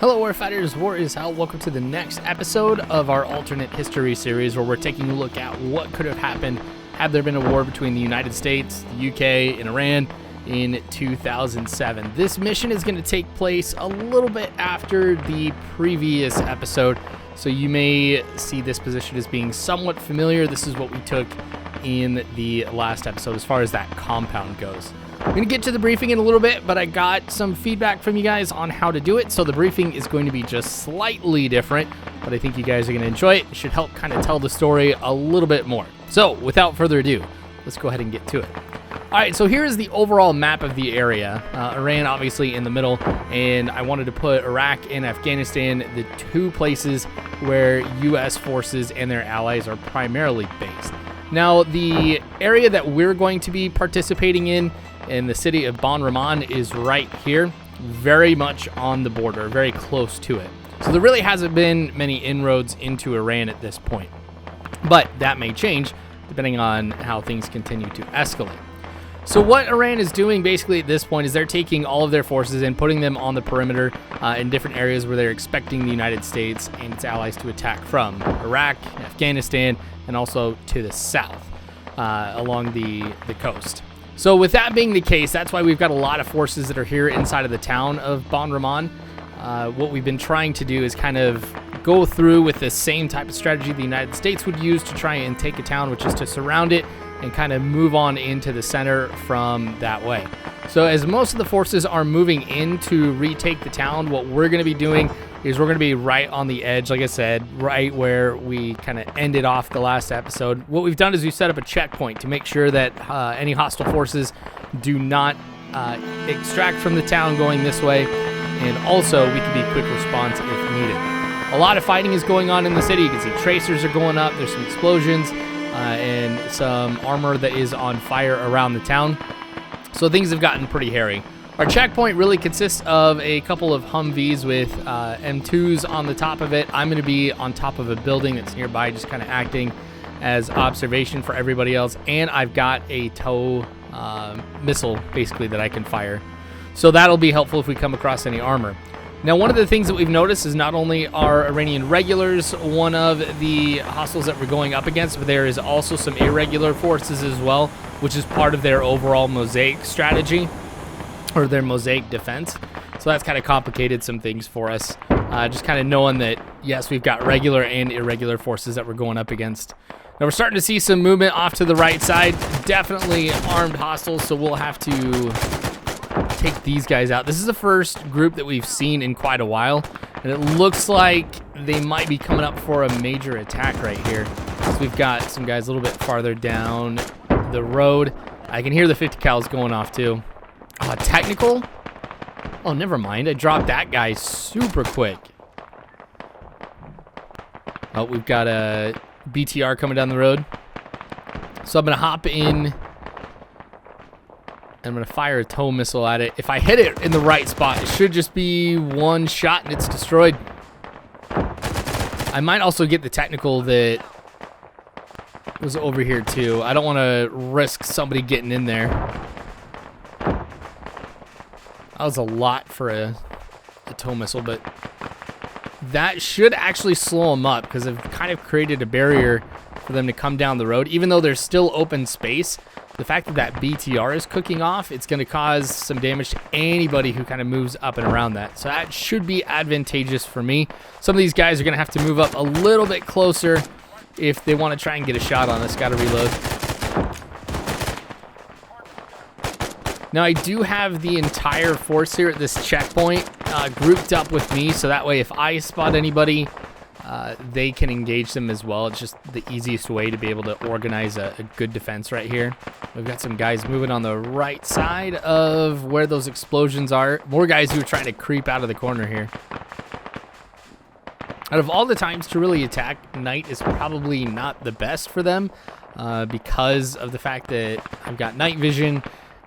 Hello Warfighters, War is Hell. Welcome to the next episode of our alternate history series where we're taking a look at what could have happened had there been a war between the United States, the UK, and Iran in 2007. This mission is going to take place a little bit after the previous episode, so you may see this position as being somewhat familiar. This is what we took in the last episode as far as that compound goes. I'm going to get to the briefing in a little bit, but I got some feedback from you guys on how to do it, so the briefing is going to be just slightly different, but I think you guys are going to enjoy it. It should help kind of tell the story a little bit more. So, without further ado, let's go ahead and get to it. Alright, so here is the overall map of the area. Iran obviously in the middle, and I wanted to put Iraq and Afghanistan, the two places where U.S. forces and their allies are primarily based. Now, the area that we're going to be participating in the city of Bon Rahman is right here, very much on the border, very close to it. So there really hasn't been many inroads into Iran at this point. But that may change depending on how things continue to escalate. So what Iran is doing basically at this point is they're taking all of their forces and putting them on the perimeter in different areas where they're expecting the United States and its allies to attack from. Iraq, Afghanistan, and also to the south along the coast. So with that being the case, that's why we've got a lot of forces that are here inside of the town of Bon Rahman. What we've been trying to do is kind of go through with the same type of strategy the United States would use to try and take a town, which is to surround it and kind of move on into the center from that way. So as most of the forces are moving in to retake the town, what we're going to be doing is we're going to be right on the edge, like I said, right where we kind of ended off the last episode. What we've done is we've set up a checkpoint to make sure that any hostile forces do not extract from the town going this way, and also we can be quick response if needed. A lot of fighting is going on in the city. You can see tracers are going up, there's some explosions, and some armor that is on fire around the town. So things have gotten pretty hairy. Our checkpoint really consists of a couple of Humvees with M2s on the top of it. I'm going to be on top of a building that's nearby, just kind of acting as observation for everybody else. And I've got a tow missile, basically, that I can fire. So that'll be helpful if we come across any armor. Now, one of the things that we've noticed is not only are Iranian regulars one of the hostiles that we're going up against, but there is also some irregular forces as well, which is part of their overall mosaic strategy, or their mosaic defense. So that's kind of complicated some things for us. Just kind of knowing that, yes, we've got regular and irregular forces that we're going up against. Now, we're starting to see some movement off to the right side. Definitely armed hostiles, so we'll have to take these guys out. This is the first group that we've seen in quite a while, and it looks like they might be coming up for a major attack right here. So we've got some guys a little bit farther down the road. I can hear the 50 cals going off too. Technical? Oh, never mind. I dropped that guy super quick. Oh, we've got a BTR coming down the road. So I'm going to hop in. I'm going to fire a tow missile at it. If I hit it in the right spot, it should just be one shot and it's destroyed. I might also get the technical that was over here too. I don't want to risk somebody getting in there. That was a lot for a tow missile, but that should actually slow them up because I've kind of created a barrier for them to come down the road. Even though there's still open space, the fact that that BTR is cooking off, it's going to cause some damage to anybody who kind of moves up and around that. So that should be advantageous for me. Some of these guys are going to have to move up a little bit closer if they want to try and get a shot on us. Got to reload. Now, I do have the entire force here at this checkpoint grouped up with me, so that way if I spot anybody, they can engage them as well. It's just the easiest way to be able to organize a good defense right here. We've got some guys moving on the right side of where those explosions are. More guys who are trying to creep out of the corner here. Out of all the times to really attack, night is probably not the best for them because of the fact that I've got night vision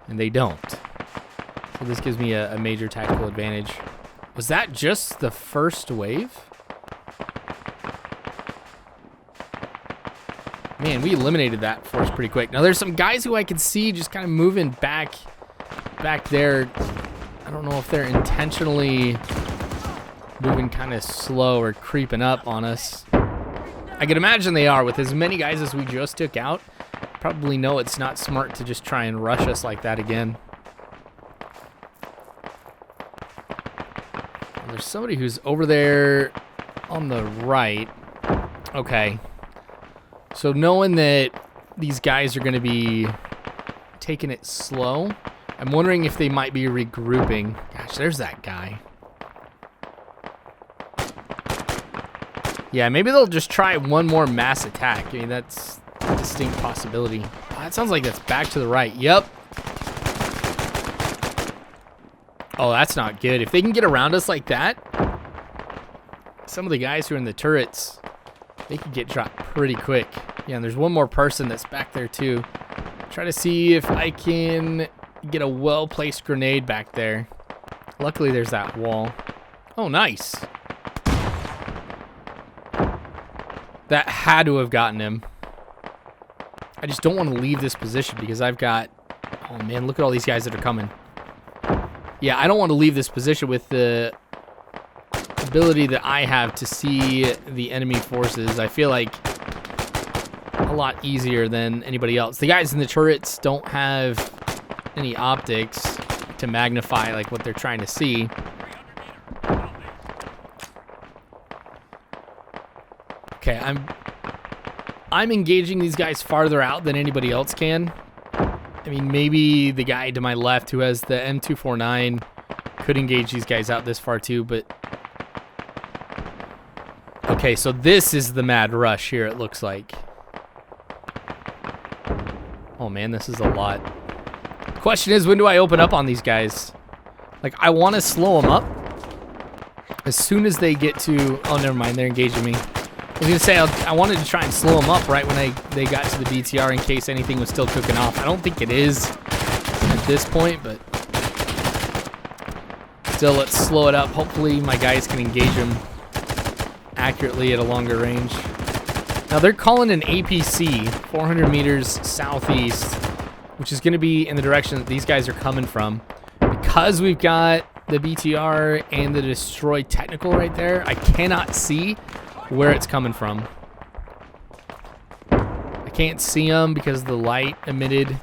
and they don't. So this gives me a major tactical advantage. Was that just the first wave? Man, we eliminated that force pretty quick. Now, there's some guys who I can see just kind of moving back there. I don't know if they're intentionally moving kind of slow or creeping up on us. I can imagine they are. With as many guys as we just took out, probably know it's not smart to just try and rush us like that again. There's somebody who's over there on the right. Okay. So knowing that these guys are going to be taking it slow, I'm wondering if they might be regrouping. Gosh, there's that guy. Yeah, maybe they'll just try one more mass attack. I mean, that's a distinct possibility. Oh, that sounds like that's back to the right. Yep. Oh, that's not good. If they can get around us like that, some of the guys who are in the turrets, they could get dropped pretty quick. Yeah, and there's one more person that's back there too. Try to see if I can get a well-placed grenade back there. Luckily, there's that wall. Oh, nice. That had to have gotten him. I just don't want to leave this position because I've got... Oh, man, look at all these guys that are coming. Yeah, I don't want to leave this position with the ability that I have to see the enemy forces. I feel like a lot easier than anybody else. The guys in the turrets don't have any optics to magnify like what they're trying to see. Okay, I'm engaging these guys farther out than anybody else can. I mean, maybe the guy to my left who has the M249 could engage these guys out this far too, but... Okay, so this is the mad rush here, it looks like. Oh man, this is a lot. Question is, when do I open up on these guys? Like, I want to slow them up as soon as they get to... Oh, never mind, they're engaging me. I was going to say, I wanted to try and slow them up right when they got to the BTR in case anything was still cooking off. I don't think it is at this point, but still, let's slow it up. Hopefully my guys can engage them accurately at a longer range. Now, they're calling an APC 400 meters southeast, which is going to be in the direction that these guys are coming from. Because we've got the BTR and the destroy technical right there, I cannot see where it's coming from. I can't see them because of the light emitted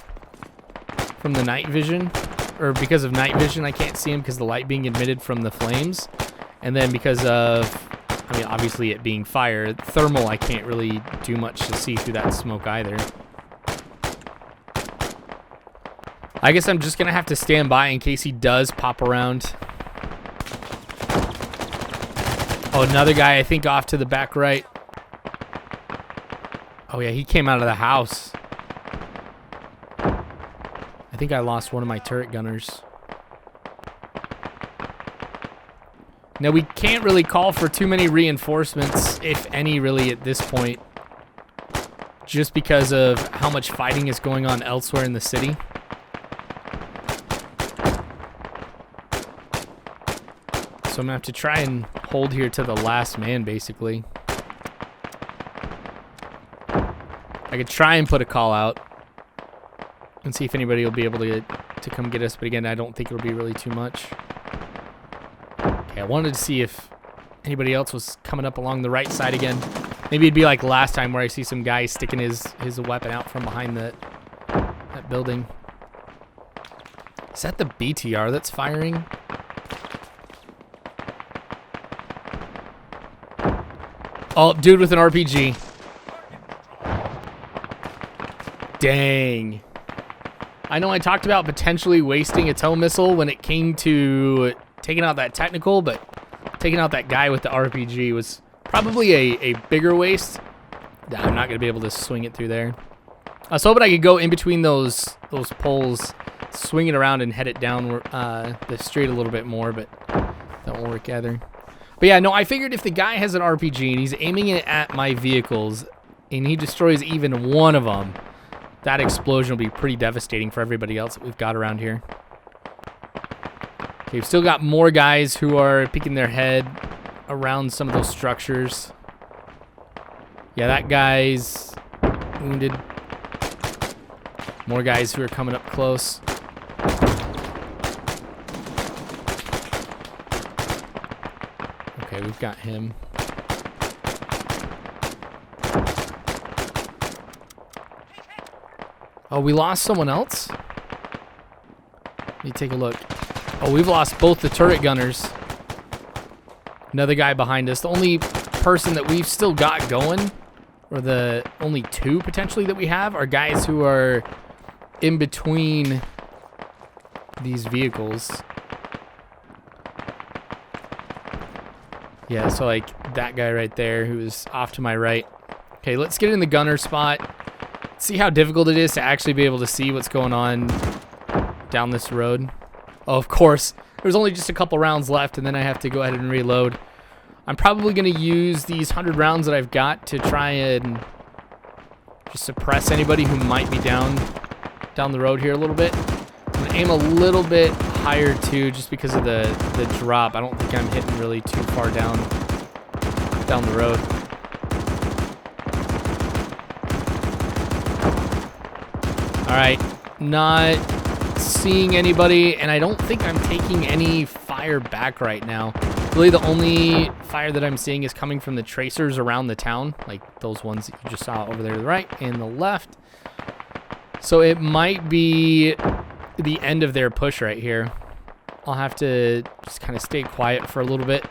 from the night vision, or because of night vision I can't see them because of the light being emitted from the flames, and then because of, I mean, obviously it being fire, thermal, I can't really do much to see through that smoke either. I guess I'm just gonna have to stand by in case he does pop around. Oh, another guy, I think, off to the back right. Oh, yeah, he came out of the house. I think I lost one of my turret gunners. Now, we can't really call for too many reinforcements, if any, really, at this point. Just because of how much fighting is going on elsewhere in the city. So I'm going to have to try and hold here to the last man, basically. I could try and put a call out and see if anybody will be able to come get us, but again, I don't think it'll be really too much. Okay, I wanted to see if anybody else was coming up along the right side again. Maybe it'd be like last time where I see some guy sticking his weapon out from behind that building. Is that the BTR that's firing? Oh, dude with an RPG. Dang. I know I talked about potentially wasting a tow missile when it came to taking out that technical, but taking out that guy with the RPG was probably a bigger waste. Nah, I'm not going to be able to swing it through there. I was hoping I could go in between those poles, swing it around and head it down the street a little bit more, but that won't work either. But yeah, no, I figured if the guy has an RPG and he's aiming it at my vehicles and he destroys even one of them, that explosion will be pretty devastating for everybody else that we've got around here. Okay, we've still got more guys who are peeking their head around some of those structures. Yeah, that guy's wounded. More guys who are coming up close. Okay, we've got him. Oh, we lost someone else? Let me take a look. Oh, we've lost both the turret gunners. Another guy behind us. The only person that we've still got going, or the only two potentially that we have, are guys who are in between these vehicles. Yeah, so like that guy right there who is off to my right. Okay, let's get in the gunner spot. See how difficult it is to actually be able to see what's going on down this road. Oh, of course. There's only just a couple rounds left, and then I have to go ahead and reload. I'm probably going to use these 100 rounds that I've got to try and just suppress anybody who might be down the road here a little bit. I'm going to aim a little bit higher, too, just because of the drop. I don't think I'm hitting really too far down the road. All right, not seeing anybody, and I don't think I'm taking any fire back right now. Really, the only fire that I'm seeing is coming from the tracers around the town, like those ones that you just saw over there to the right and the left. So it might be the end of their push right here. I'll have to just kind of stay quiet for a little bit.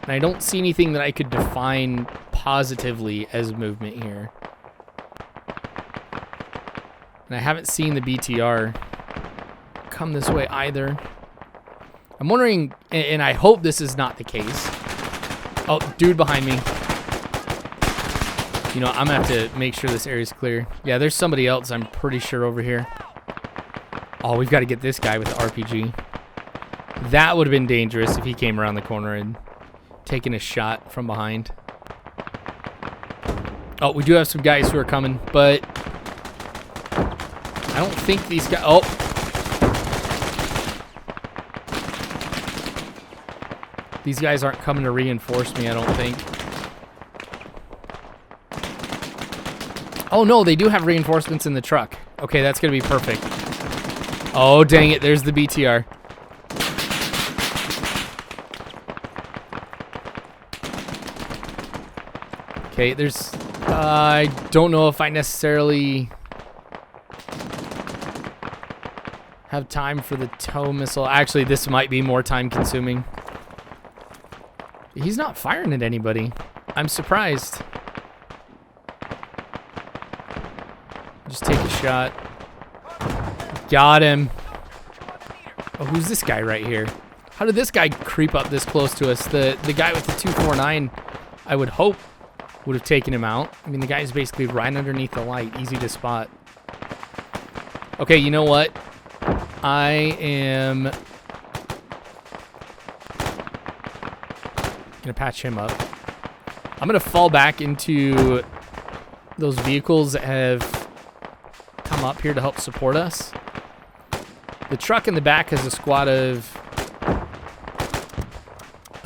And I don't see anything that I could define positively as movement here. And I haven't seen the BTR come this way either. I'm wondering, and I hope this is not the case. Oh, dude behind me. You know, I'm gonna have to make sure this area's clear. Yeah, there's somebody else, I'm pretty sure, over here. Oh, we've got to get this guy with the RPG. That would have been dangerous if he came around the corner and taken a shot from behind. Oh, we do have some guys who are coming, but I don't think these guys... Oh. These guys aren't coming to reinforce me, I don't think. Oh, no, they do have reinforcements in the truck. Okay, that's going to be perfect. Oh, dang it. There's the BTR. Okay, there's... I don't know if I necessarily have time for the tow missile. Actually, this might be more time consuming. He's not firing at anybody. I'm surprised. Just take a shot. Got him. Oh, who's this guy right here? How did this guy creep up this close to us? The guy with the 249, I would hope, would have taken him out. I mean, the guy's basically right underneath the light. Easy to spot. Okay, you know what? I am gonna patch him up. I'm gonna fall back into those vehicles that have come up here to help support us. The truck in the back has a squad of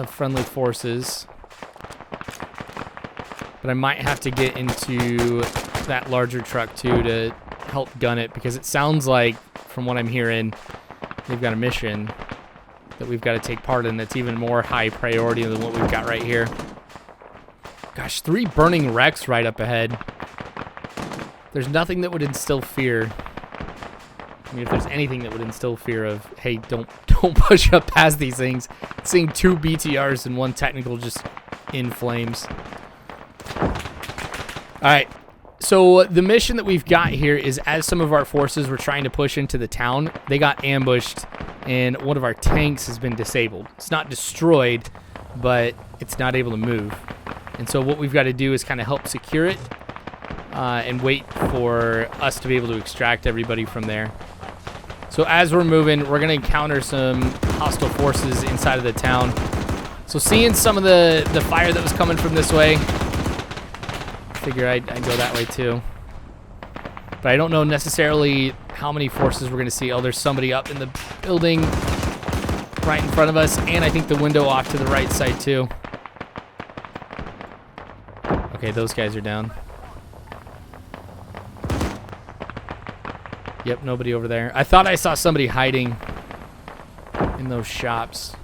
friendly forces, but I might have to get into that larger truck too to help gun it, because it sounds like, from what I'm hearing, they've got a mission that we've got to take part in that's even more high priority than what we've got right here. Gosh, 3 burning wrecks right up ahead. There's nothing that would instill fear. I mean, if there's anything that would instill fear of, hey, don't push up past these things. Seeing 2 BTRs and 1 technical just in flames. All right. So the mission that we've got here is, as some of our forces were trying to push into the town, they got ambushed, and one of our tanks has been disabled. It's not destroyed, but it's not able to move. And so what we've got to do is kind of help secure it and wait for us to be able to extract everybody from there. So as we're moving, we're going to encounter some hostile forces inside of the town. So seeing some of the fire that was coming from this way, figure I'd go that way too. But I don't know necessarily how many forces we're going to see. Oh, there's somebody up in the building right in front of us, and I think the window off to the right side too. Okay, those guys are down. Yep, nobody over there. I thought I saw somebody hiding in those shops.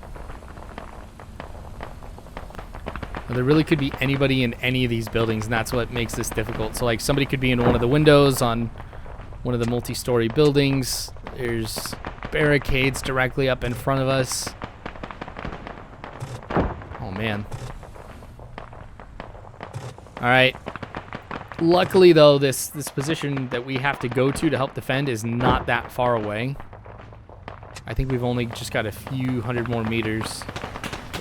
There really could be anybody in any of these buildings, and that's what makes this difficult. So, like, somebody could be in one of the windows on one of the multi-story buildings. There's barricades directly up in front of us. Oh, man. All right. Luckily, though, this position that we have to go to help defend is not that far away. I think we've only just got a few hundred more meters.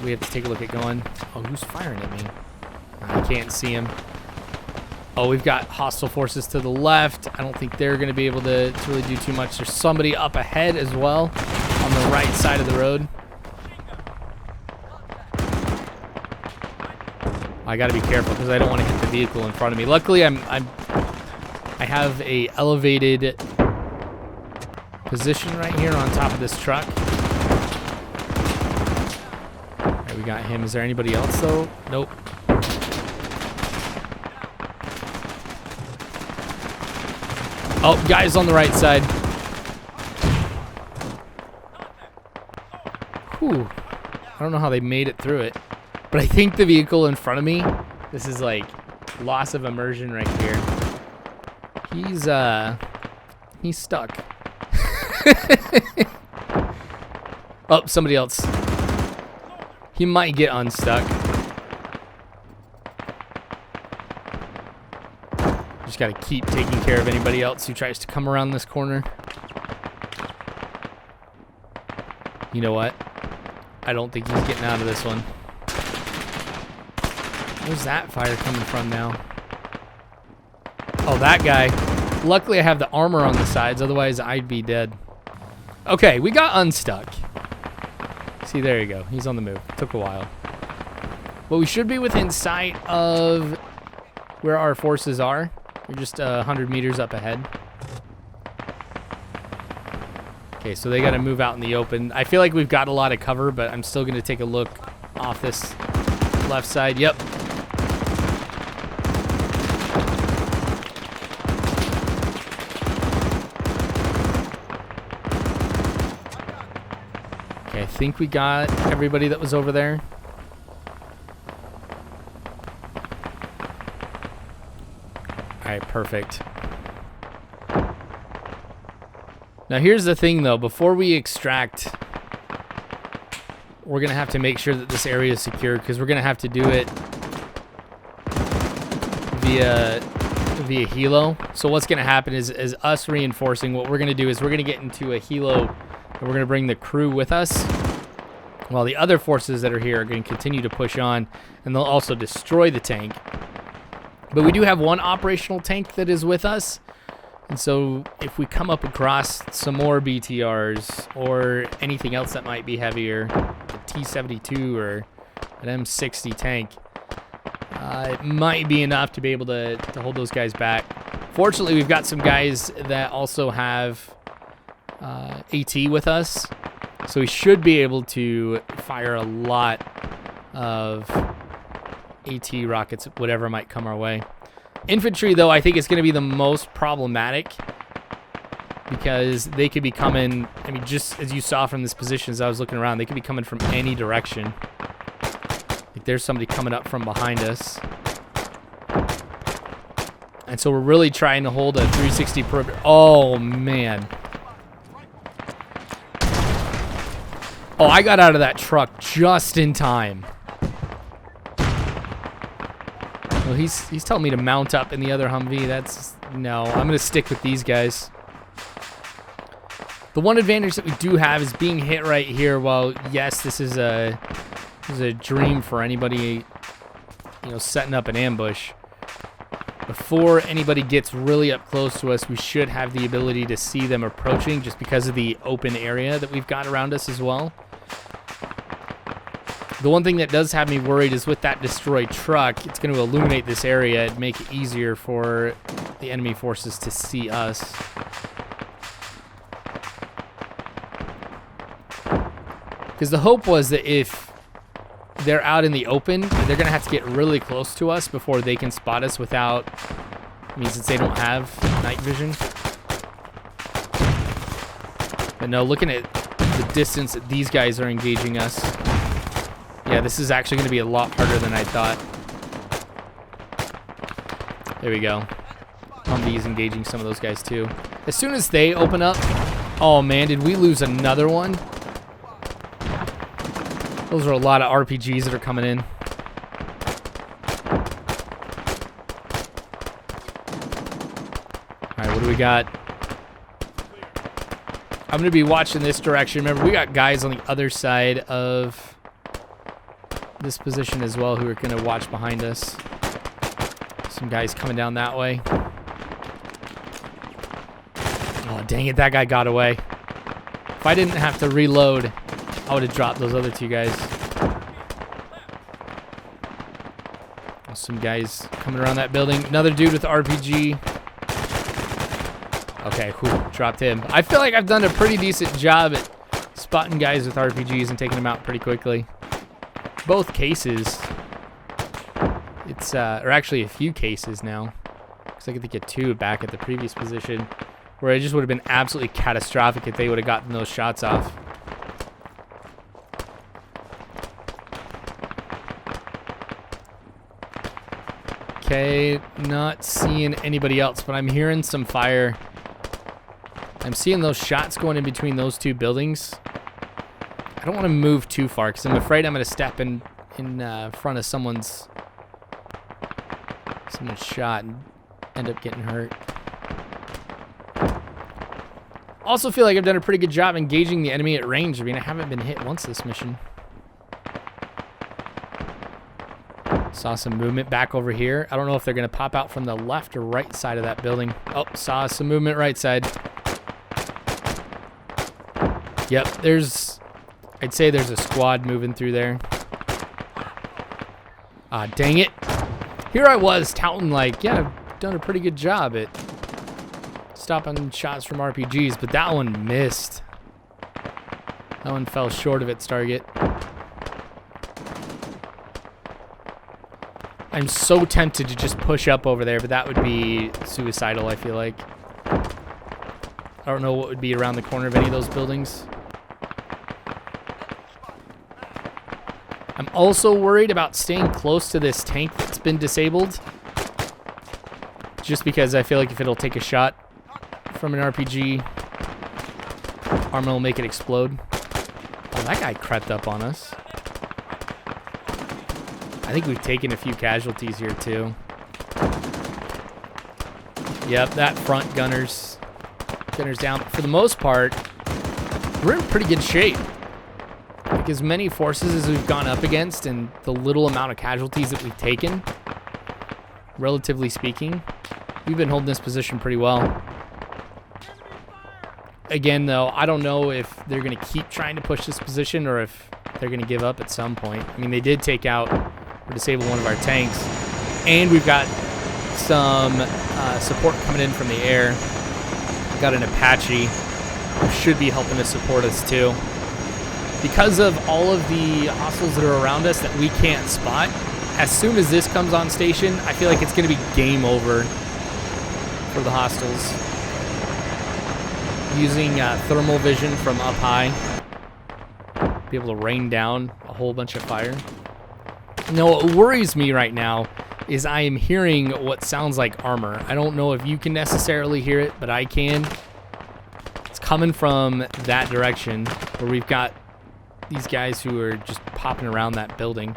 We have to take a look at going. Oh, who's firing at me? I can't see him. Oh, we've got hostile forces to the left. I don't think they're going to be able to really do too much. There's somebody up ahead as well on the right side of the road. I got to be careful because I don't want to hit the vehicle in front of me. Luckily, I have a elevated position right here on top of this truck. We got him. Is there anybody else, though? Nope. Oh, guys on the right side. Whew. I don't know how they made it through it. But I think the vehicle in front of me, this is like loss of immersion right here. He's stuck. Oh, somebody else. He might get unstuck. Just gotta keep taking care of anybody else who tries to come around this corner. You know what? I don't think he's getting out of this one. Where's that fire coming from now? Oh, that guy. Luckily, I have the armor on the sides. Otherwise, I'd be dead. Okay, we got unstuck. See, there you go. He's on the move. Took a while. But we should be within sight of where our forces are. We're just 100 meters up ahead. Okay, so they got to move out in the open. I feel like we've got a lot of cover, but I'm still going to take a look off this left side. Yep. Okay, I think we got everybody that was over there. All right, perfect. Now here's the thing though, before we extract, we're gonna have to make sure that this area is secure because we're gonna have to do it via helo. So what's gonna happen is us reinforcing, what we're gonna do is we're gonna get into a helo and we're gonna bring the crew with us while the other forces that are here are gonna continue to push on, and they'll also destroy the tank. But we do have one operational tank that is with us. And so if we come up across some more BTRs or anything else that might be heavier, a T-72 or an M60 tank, it might be enough to be able to hold those guys back. Fortunately, we've got some guys that also have AT with us. So we should be able to fire a lot of AT rockets, whatever might come our way. Infantry, though, I think is going to be the most problematic because they could be coming, I mean, just as you saw from this position as I was looking around, they could be coming from any direction. Like there's somebody coming up from behind us. And so we're really trying to hold a 360 perimeter. Oh, man. Oh, I got out of that truck just in time. Well, he's telling me to mount up in the other Humvee. That's no. I'm gonna stick with these guys. The one advantage that we do have is being hit right here. Well, yes, this is a dream for anybody, you know, setting up an ambush. Before anybody gets really up close to us, we should have the ability to see them approaching, just because of the open area that we've got around us as well. The one thing that does have me worried is with that destroyed truck, it's going to illuminate this area and make it easier for the enemy forces to see us. Because the hope was that if they're out in the open, they're going to have to get really close to us before they can spot us without, I mean, since they don't have night vision. But no, looking at the distance that these guys are engaging us, Yeah, this is actually going to be a lot harder than I thought. There we go. Humvee's engaging some of those guys too. As soon as they open up... Oh man, did we lose another one? Those are a lot of RPGs that are coming in. Alright, what do we got? I'm going to be watching this direction. Remember, we got guys on the other side of this position as well who are going to watch behind us. Some guys coming down that way. Oh, dang it, that guy got away. If I didn't have to reload, I would have dropped those other two guys. Some guys coming around that building. Another dude with RPG. Okay, whew, dropped him. I feel like I've done a pretty decent job at spotting guys with RPGs and taking them out pretty quickly. Both cases. It's, or actually a few cases now. Because I could think of two back at the previous position. Where it just would have been absolutely catastrophic if they would have gotten those shots off. Okay, not seeing anybody else, but I'm hearing some fire. I'm seeing those shots going in between those two buildings. I don't want to move too far because I'm afraid I'm going to step in front of someone's shot and end up getting hurt. Also feel like I've done a pretty good job engaging the enemy at range. I mean, I haven't been hit once this mission. Saw some movement back over here. I don't know if they're going to pop out from the left or right side of that building. Oh, saw some movement right side. Yep, I'd say there's a squad moving through there. Ah, dang it. Here I was touting like, yeah, I've done a pretty good job at stopping shots from RPGs, but that one missed. That one fell short of its target. I'm so tempted to just push up over there, but that would be suicidal, I feel like. I don't know what would be around the corner of any of those buildings. I'm also worried about staying close to this tank that's been disabled. Just because I feel like if it'll take a shot from an RPG, Arma will make it explode. Oh, that guy crept up on us. I think we've taken a few casualties here too. Yep, that front gunner's down. But for the most part, we're in pretty good shape. Like as many forces as we've gone up against and the little amount of casualties that we've taken, relatively speaking, we've been holding this position pretty well. Again, though, I don't know if they're going to keep trying to push this position or if they're going to give up at some point. I mean, they did take out or disable one of our tanks, and we've got some support coming in from the air. We've got an Apache who should be helping to support us too. Because of all of the hostiles that are around us that we can't spot, as soon as this comes on station, I feel like it's going to be game over for the hostiles. Using thermal vision from up high, be able to rain down a whole bunch of fire. Now, what worries me right now is I am hearing what sounds like armor. I don't know if you can necessarily hear it, but I can. It's coming from that direction where we've got these guys who are just popping around that building.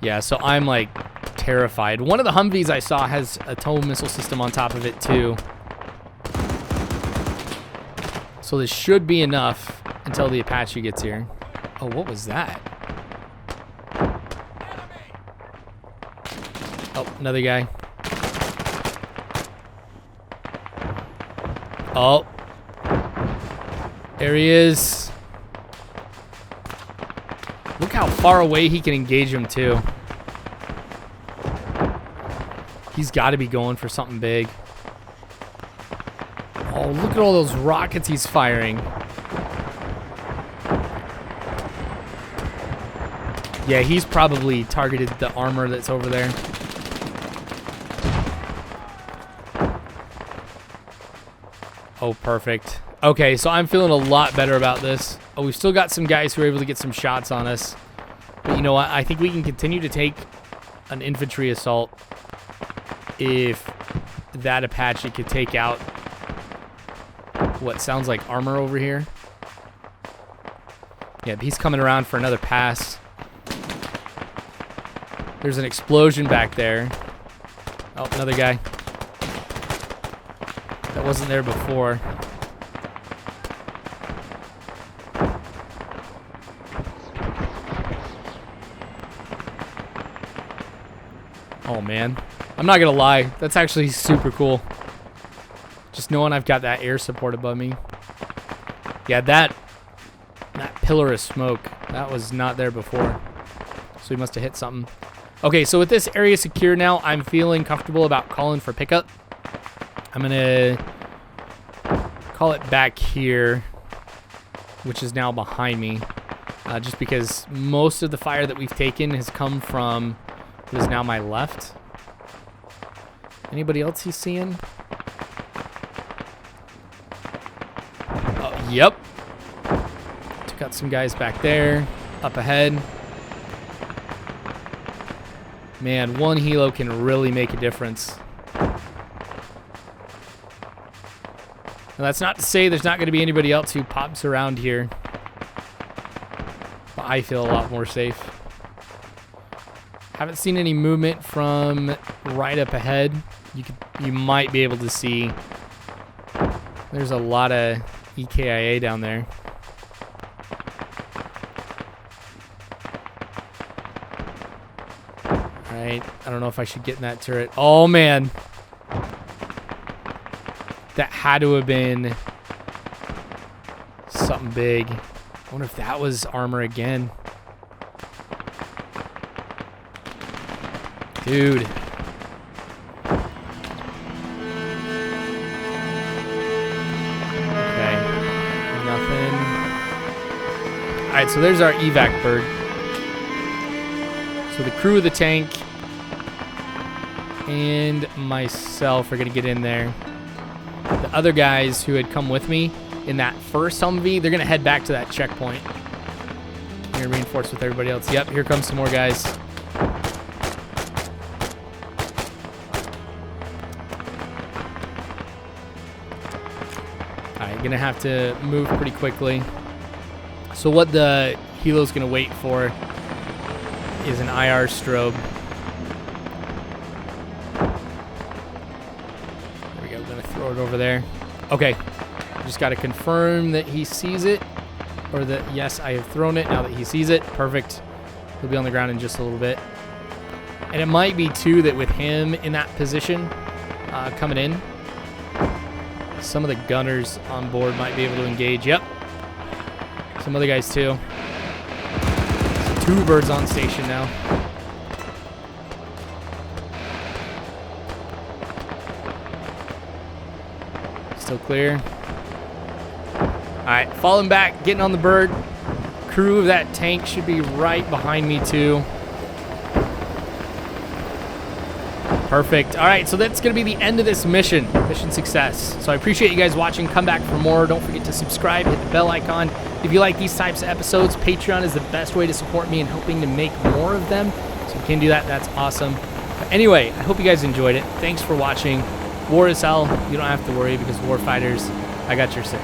Yeah, so I'm like terrified. One of the Humvees I saw has a tow missile system on top of it too. So this should be enough until the Apache gets here. Oh, what was that? Oh, another guy. Oh. There he is. Look how far away he can engage him too. He's got to be going for something big. Oh, look at all those rockets he's firing. Yeah, he's probably targeted the armor that's over there. Oh, perfect. Okay, so I'm feeling a lot better about this. Oh, we've still got some guys who are able to get some shots on us. But you know what? I think we can continue to take an infantry assault if that Apache could take out what sounds like Armor over here. Yeah, he's coming around for another pass. There's an explosion back there. Oh, another guy. That wasn't there before. Oh, man. I'm not going to lie. That's actually super cool. Just knowing I've got that air support above me. Yeah, that pillar of smoke, that was not there before. So we must have hit something. Okay, so with this area secure now, I'm feeling comfortable about calling for pickup. I'm going to call it back here, which is now behind me. Just because most of the fire that we've taken has come from what is now my left. Anybody else he's seeing? Oh, yep. Took out some guys back there. Up ahead. Man, one helo can really make a difference. Now, that's not to say there's not going to be anybody else who pops around here. But I feel a lot more safe. Haven't seen any movement from right up ahead. You might be able to see there's a lot of EKIA down there. Alright, I don't know if I should get in that turret. Oh man. That had to have been something big. I wonder if that was Armor again. Dude. Okay. Nothing. Alright, so there's our evac bird. So the crew of the tank and myself are going to get in there. The other guys who had come with me in that first Humvee, they're going to head back to that checkpoint. I'm going to reinforce with everybody else. Yep, here comes some more guys. Alright, going to have to move pretty quickly. So what the helo's going to wait for is an IR strobe. There we go. We're going to throw it over there. Okay. Just got to confirm that he sees it. Or that, yes, I have thrown it. Now that he sees it. Perfect. He'll be on the ground in just a little bit. And it might be, too, that with him in that position coming in, some of the gunners on board might be able to engage. Yep. Some other guys, too. Two birds on station now. Still clear. Alright, falling back, getting on the bird. Crew of that tank should be right behind me too. Perfect. Alright, so that's going to be the end of this mission. Mission success. So I appreciate you guys watching. Come back for more. Don't forget to subscribe, hit the bell icon. If you like these types of episodes, Patreon is the best way to support me in helping to make more of them. So if you can do that, that's awesome. But anyway, I hope you guys enjoyed it. Thanks for watching. War is hell. You don't have to worry because war fighters, I got your six.